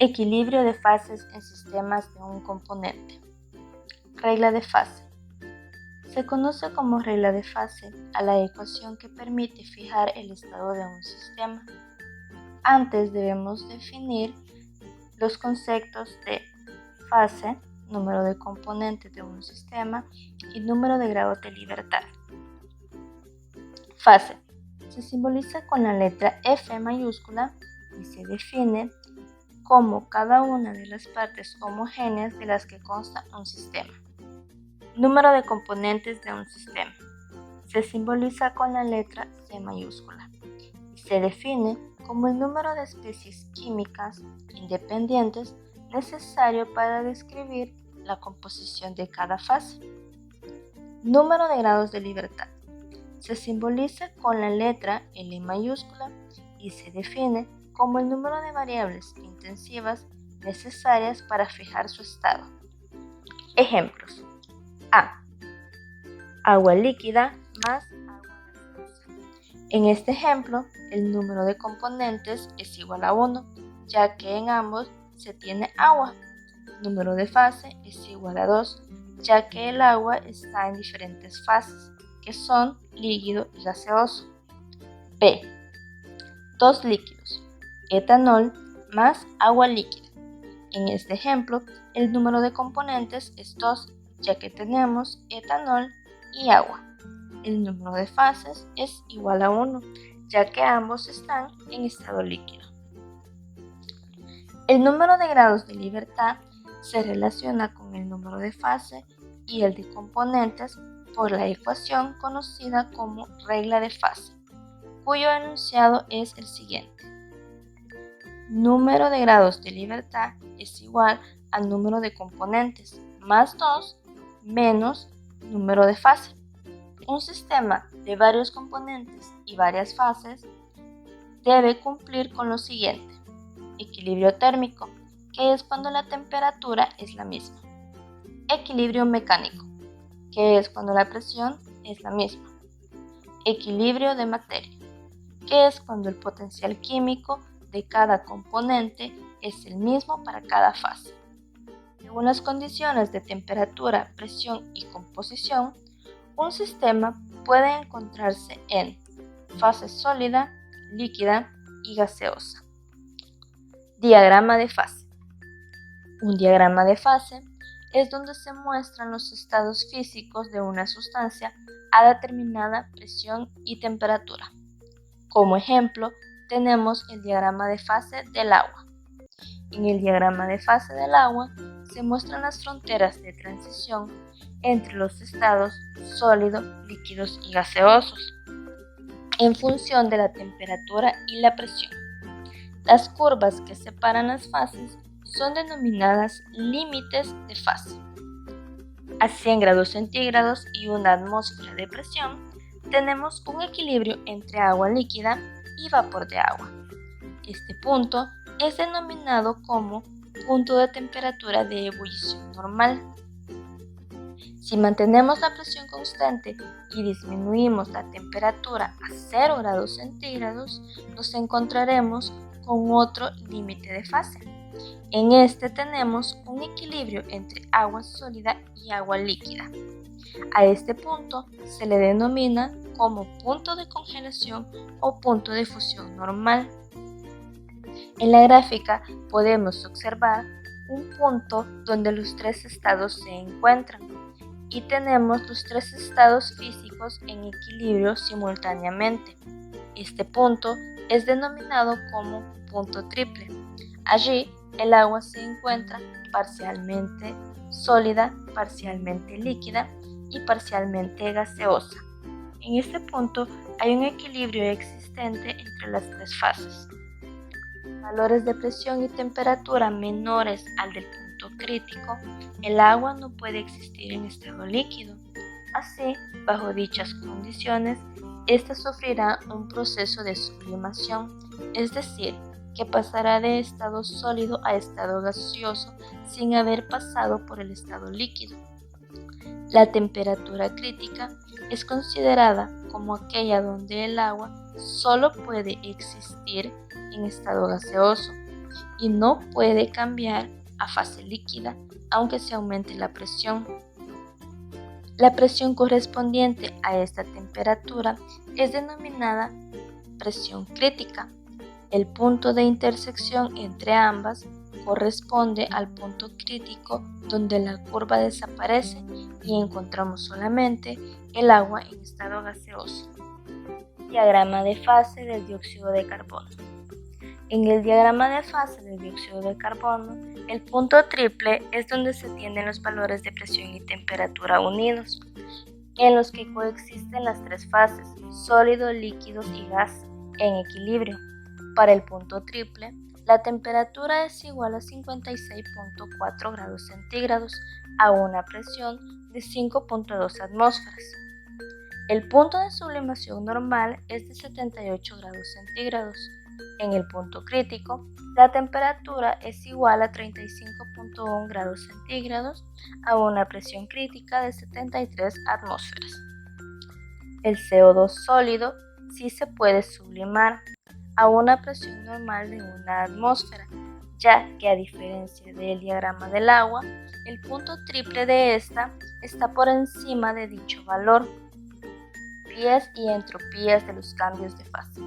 Equilibrio de fases en sistemas de un componente. Regla de fase. Se conoce como regla de fase a la ecuación que permite fijar el estado de un sistema. Antes debemos definir los conceptos de fase, número de componentes de un sistema y número de grados de libertad. Fase se simboliza con la letra F mayúscula y se define como cada una de las partes homogéneas de las que consta un sistema. Número de componentes de un sistema se simboliza con la letra C mayúscula y se define como el número de especies químicas independientes necesario para describir la composición de cada fase. Número de grados de libertad se simboliza con la letra L mayúscula y se define como el número de variables intensivas necesarias para fijar su estado. Ejemplos: A. Agua líquida más agua gaseosa. En este ejemplo, el número de componentes es igual a 1, ya que en ambos se tiene agua. El número de fase es igual a 2, ya que el agua está en diferentes fases, que son líquido y gaseoso. B. 2 líquidos, etanol más agua líquida. En este ejemplo, el número de componentes es 2, ya que tenemos etanol y agua. El número de fases es igual a 1, ya que ambos están en estado líquido. El número de grados de libertad se relaciona con el número de fase y el de componentes por la ecuación conocida como regla de fase, cuyo enunciado es el siguiente. Número de grados de libertad es igual al número de componentes más 2 menos número de fase. Un sistema de varios componentes y varias fases debe cumplir con lo siguiente. Equilibrio térmico, que es cuando la temperatura es la misma. Equilibrio mecánico, que es cuando la presión es la misma. Equilibrio de materia, que es cuando el potencial químico de cada componente es el mismo para cada fase. Según las condiciones de temperatura, presión y composición, un sistema puede encontrarse en fase sólida, líquida y gaseosa. Diagrama de fase. Un diagrama de fase es donde se muestran los estados físicos de una sustancia a determinada presión y temperatura. Como ejemplo, tenemos el diagrama de fase del agua. En el diagrama de fase del agua se muestran las fronteras de transición entre los estados sólidos, líquidos y gaseosos, en función de la temperatura y la presión. Las curvas que separan las fases son denominadas límites de fase. A 100 grados centígrados y una atmósfera de presión, tenemos un equilibrio entre agua líquida y vapor de agua. Este punto es denominado como punto de temperatura de ebullición normal. Si mantenemos la presión constante y disminuimos la temperatura a 0 grados centígrados, nos encontraremos con otro límite de fase. En este tenemos un equilibrio entre agua sólida y agua líquida. A este punto se le denomina como punto de congelación o punto de fusión normal. En la gráfica podemos observar un punto donde los tres estados se encuentran y tenemos los tres estados físicos en equilibrio simultáneamente. Este punto es denominado como punto triple. Allí el agua se encuentra parcialmente sólida, parcialmente líquida y parcialmente gaseosa. En este punto hay un equilibrio existente entre las tres fases. Valores de presión y temperatura menores al del punto crítico, el agua no puede existir en estado líquido. Así, bajo dichas condiciones, ésta sufrirá un proceso de sublimación, es decir, que pasará de estado sólido a estado gaseoso sin haber pasado por el estado líquido. La temperatura crítica es considerada como aquella donde el agua solo puede existir en estado gaseoso, y no puede cambiar a fase líquida aunque se aumente la presión. La presión correspondiente a esta temperatura es denominada presión crítica. El punto de intersección entre ambas corresponde al punto crítico donde la curva desaparece y encontramos solamente el agua en estado gaseoso. Diagrama de fase del dióxido de carbono. En el diagrama de fase del dióxido de carbono, el punto triple es donde se tienen los valores de presión y temperatura unidos, en los que coexisten las tres fases, sólido, líquidos y gas, en equilibrio. Para el punto triple, la temperatura es igual a 56.4 grados centígrados a una presión de 5.2 atmósferas. El punto de sublimación normal es de 78 grados centígrados. En el punto crítico, la temperatura es igual a 35.1 grados centígrados a una presión crítica de 73 atmósferas. El CO2 sólido sí se puede sublimar a una presión normal de una atmósfera, ya que a diferencia del diagrama del agua, el punto triple de esta está por encima de dicho valor, pies y entropías de los cambios de fase.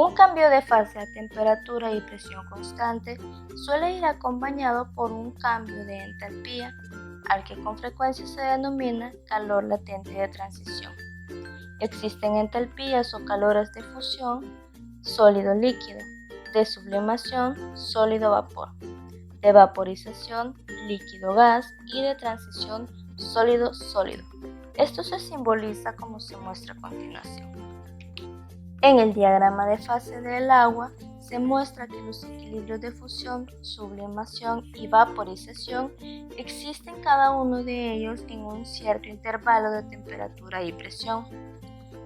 Un cambio de fase a temperatura y presión constante suele ir acompañado por un cambio de entalpía, al que con frecuencia se denomina calor latente de transición. Existen entalpías o calores de fusión sólido-líquido, de sublimación sólido-vapor, de vaporización líquido-gas y de transición sólido-sólido. Esto se simboliza como se muestra a continuación. En el diagrama de fase del agua se muestra que los equilibrios de fusión, sublimación y vaporización existen cada uno de ellos en un cierto intervalo de temperatura y presión.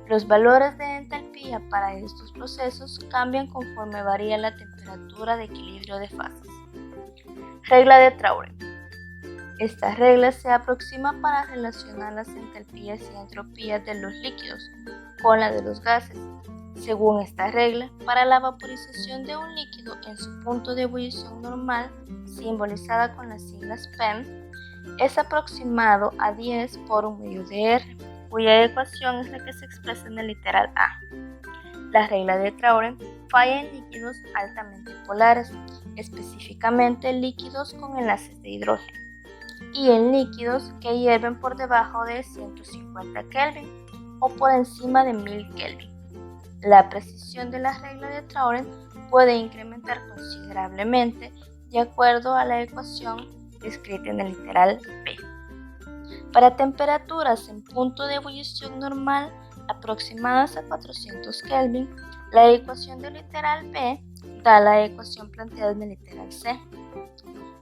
Los valores de entalpía para estos procesos cambian conforme varía la temperatura de equilibrio de fases. Regla de Traure. Esta regla se aproxima para relacionar las entalpías y entropías de los líquidos con la de los gases. Según esta regla, para la vaporización de un líquido en su punto de ebullición normal, simbolizada con las siglas PEM, es aproximado a 10 por un medio de R, cuya ecuación es la que se expresa en el literal A. La regla de Traure falla en líquidos altamente polares, específicamente líquidos con enlaces de hidrógeno, y en líquidos que hierven por debajo de 150 Kelvin o por encima de 1000 Kelvin. La precisión de la regla de Traure puede incrementar considerablemente de acuerdo a la ecuación descrita en el literal B. Para temperaturas en punto de ebullición normal aproximadas a 400 Kelvin, la ecuación del literal B da la ecuación planteada en el literal C.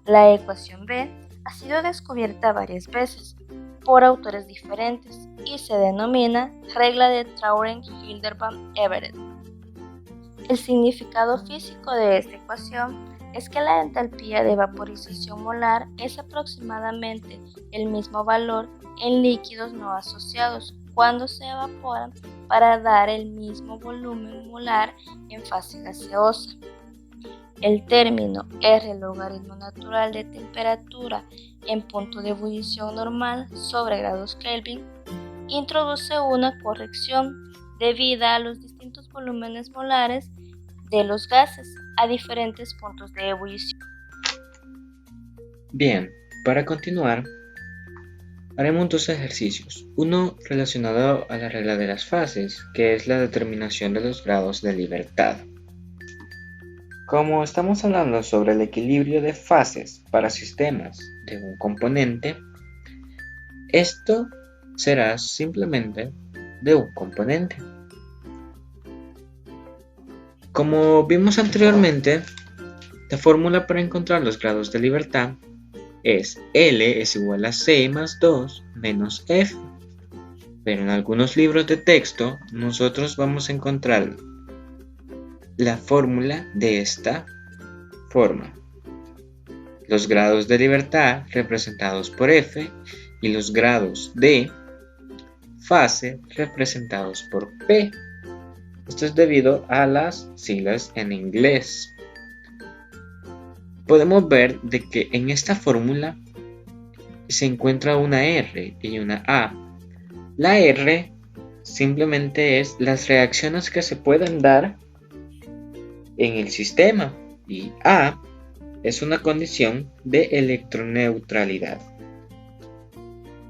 La ecuación B ha sido descubierta varias veces por autores diferentes y se denomina regla de Traure-Hildebrand-Everett. El significado físico de esta ecuación es que la entalpía de vaporización molar es aproximadamente el mismo valor en líquidos no asociados cuando se evaporan para dar el mismo volumen molar en fase gaseosa. El término R logaritmo natural de temperatura en punto de ebullición normal sobre grados Kelvin introduce una corrección debida a los distintos volúmenes molares de los gases a diferentes puntos de ebullición. Bien, para continuar, haremos dos ejercicios. Uno relacionado a la regla de las fases, que es la determinación de los grados de libertad. Como estamos hablando sobre el equilibrio de fases para sistemas de un componente, esto será simplemente de un componente. Como vimos anteriormente, la fórmula para encontrar los grados de libertad es L es igual a C más 2 menos F. Pero en algunos libros de texto nosotros vamos a encontrar la fórmula de esta forma. Los grados de libertad representados por F y los grados de fase representados por P. Esto es debido a las siglas en inglés. podemos ver de que en esta fórmula se encuentra una R y una A. La R simplemente es las reacciones que se pueden dar en el sistema y A es una condición de electroneutralidad.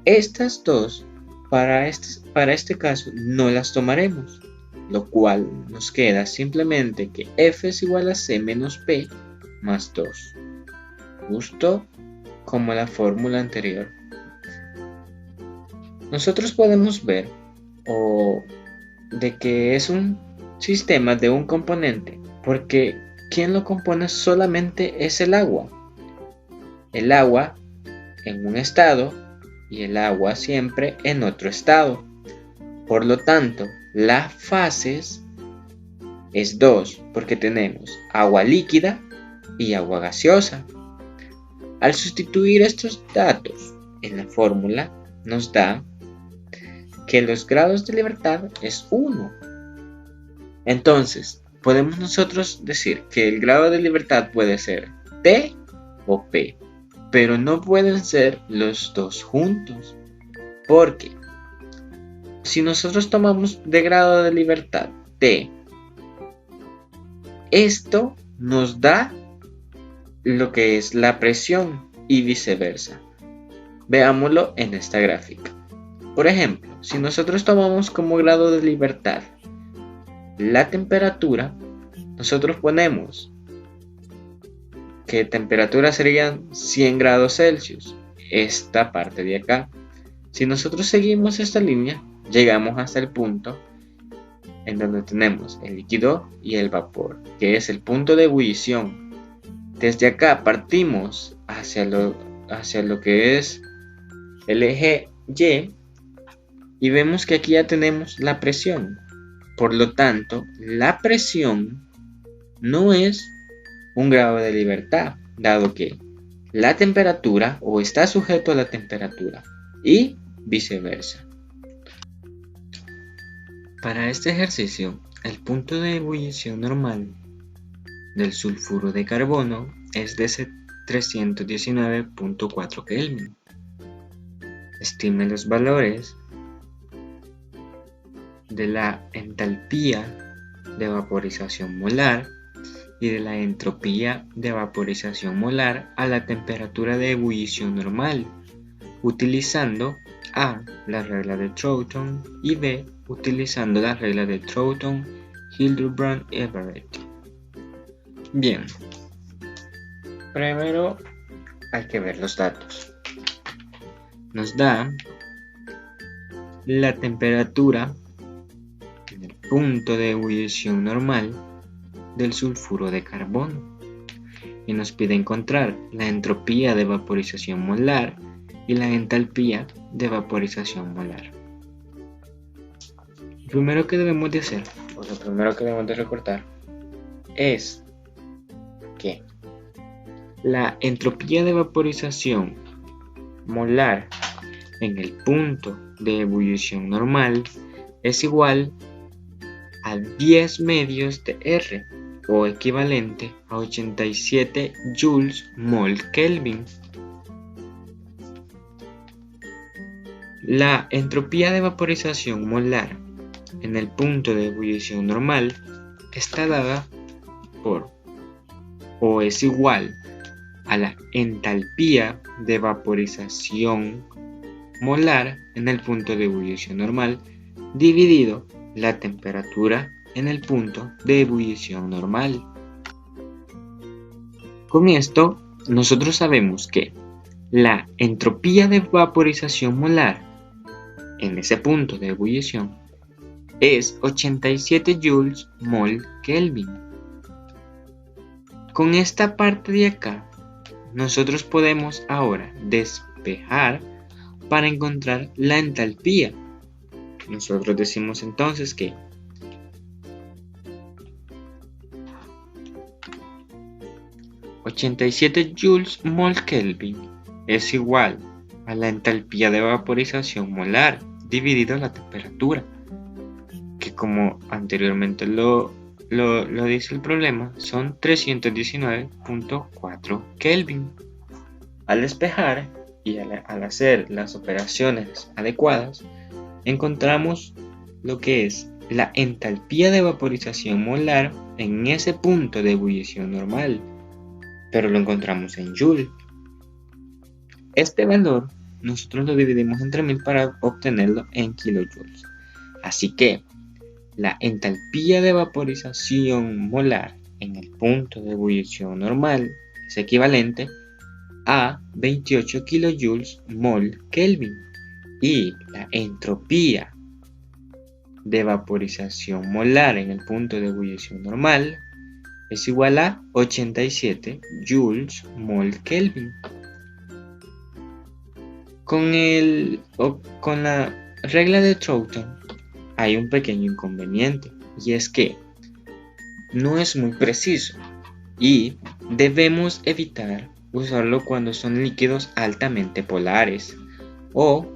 Estas dos, para este caso, no las tomaremos, lo cual nos queda simplemente que F es igual a C menos P más 2, justo como la fórmula anterior. Nosotros podemos ver de que es un sistema de un componente, porque quien lo compone solamente es el agua. El agua en un estado y el agua siempre en otro estado. Por lo tanto, las fases es 2, porque tenemos agua líquida y agua gaseosa. Al sustituir estos datos en la fórmula, nos da que los grados de libertad es 1. Entonces, podemos nosotros decir que el grado de libertad puede ser T o P, pero no pueden ser los dos juntos, porque si nosotros tomamos de grado de libertad T, esto nos da lo que es la presión y viceversa. Veámoslo en esta gráfica. Por ejemplo, si nosotros tomamos como grado de libertad la temperatura, nosotros ponemos que temperatura serían 100 grados Celsius, esta parte de acá. Si nosotros seguimos esta línea, llegamos hasta el punto en donde tenemos el líquido y el vapor, que es el punto de ebullición. Desde acá partimos hacia lo que es el eje Y y vemos que aquí ya tenemos la presión. Por lo tanto, la presión no es un grado de libertad, dado que la temperatura o está sujeto a la temperatura y viceversa. Para este ejercicio, el punto de ebullición normal del sulfuro de carbono es de 319.4 Kelvin. Estime los valores de la entalpía de vaporización molar y de la entropía de vaporización molar a la temperatura de ebullición normal, utilizando A, la regla de Troughton, y B, utilizando la regla de Troughton, Hildebrand y Everett. Bien, primero hay que ver los datos. Nos da la temperatura en el punto de ebullición normal del sulfuro de carbono y nos pide encontrar la entropía de vaporización molar y la entalpía de vaporización molar. Lo primero que debemos de hacer, o lo primero que debemos de recordar, es que la entropía de vaporización molar en el punto de ebullición normal es igual a 10 medios de R, o equivalente a 87 joules mol Kelvin. La entropía de vaporización molar en el punto de ebullición normal está dada por o es igual a la entalpía de vaporización molar en el punto de ebullición normal dividido la temperatura en el punto de ebullición normal. Con esto, nosotros sabemos que la entropía de vaporización molar en ese punto de ebullición es 87 joules mol Kelvin. Con esta parte de acá, nosotros podemos ahora despejar para encontrar la entalpía. Nosotros decimos entonces que ...87 joules mol Kelvin es igual a la entalpía de vaporización molar dividido la temperatura, que como anteriormente lo lo dice el problema, son 319.4 Kelvin. Al despejar y al hacer las operaciones adecuadas, encontramos lo que es la entalpía de vaporización molar en ese punto de ebullición normal, pero lo encontramos en Joule. Este valor nosotros lo dividimos entre 1000 para obtenerlo en kilojoules. Así que la entalpía de vaporización molar en el punto de ebullición normal es equivalente a 28 kilojoules mol Kelvin, y la entropía de vaporización molar en el punto de ebullición normal es igual a 87 joules mol Kelvin. Con la regla de Troughton hay un pequeño inconveniente, y es que no es muy preciso y debemos evitar usarlo cuando son líquidos altamente polares o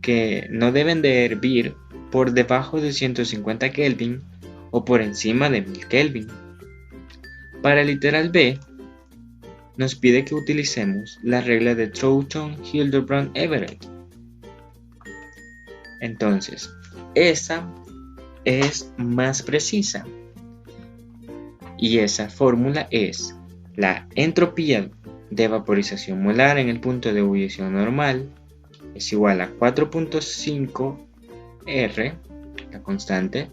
que no deben de hervir por debajo de 150 Kelvin o por encima de 1000 Kelvin. Para el literal B, nos pide que utilicemos la regla de Troughton-Hildebrand-Everett. Entonces, esa es más precisa. Y esa fórmula es la entropía de vaporización molar en el punto de ebullición normal es igual a 4.5 R, la constante,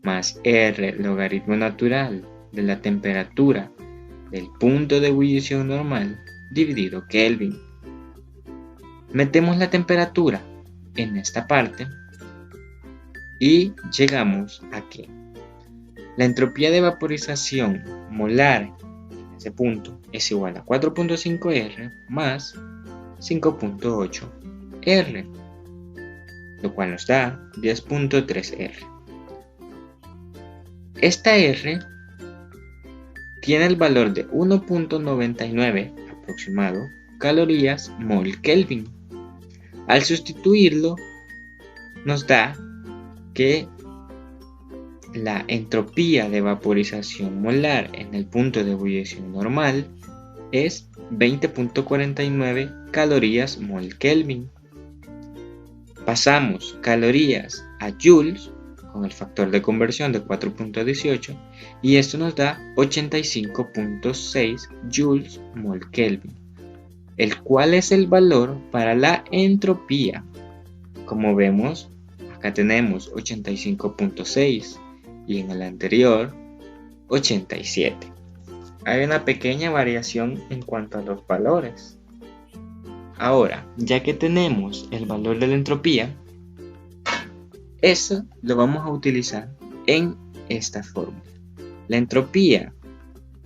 más R logaritmo natural de la temperatura del punto de ebullición normal dividido Kelvin. Metemos la temperatura en esta parte y llegamos a que la entropía de vaporización molar en ese punto es igual a 4.5 R más 5.8 R, lo cual nos da 10.3 R. Esta R tiene el valor de 1.99 aproximado calorías mol Kelvin. Al sustituirlo, nos da que la entropía de vaporización molar en el punto de ebullición normal es 20.49 calorías mol Kelvin. Pasamos calorías a joules con el factor de conversión de 4.18 y esto nos da 85.6 joules mol Kelvin, el cual es el valor para la entropía. Como vemos, acá tenemos 85.6 y en el anterior 87. Hay una pequeña variación en cuanto a los valores. Ahora, ya que tenemos el valor de la entropía, eso lo vamos a utilizar en esta fórmula. La entropía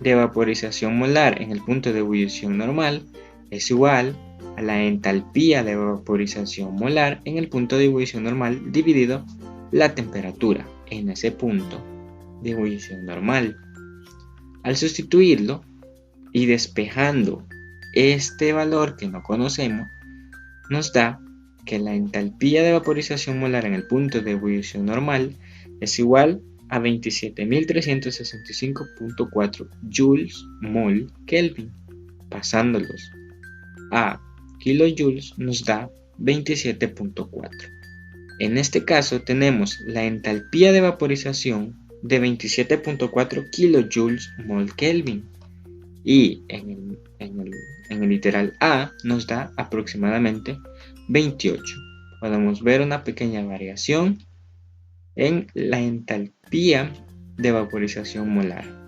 de vaporización molar en el punto de ebullición normal es igual a la entalpía de vaporización molar en el punto de ebullición normal dividido la temperatura en ese punto de ebullición normal. Al sustituirlo y despejando este valor que no conocemos, nos da que la entalpía de vaporización molar en el punto de ebullición normal es igual a 27.365.4 joules mol Kelvin. Pasándolos a kilojoules nos da 27.4. En este caso tenemos la entalpía de vaporización de 27.4 kilojoules mol Kelvin y en el literal A nos da aproximadamente 28. Podemos ver una pequeña variación en la entalpía de vaporización molar.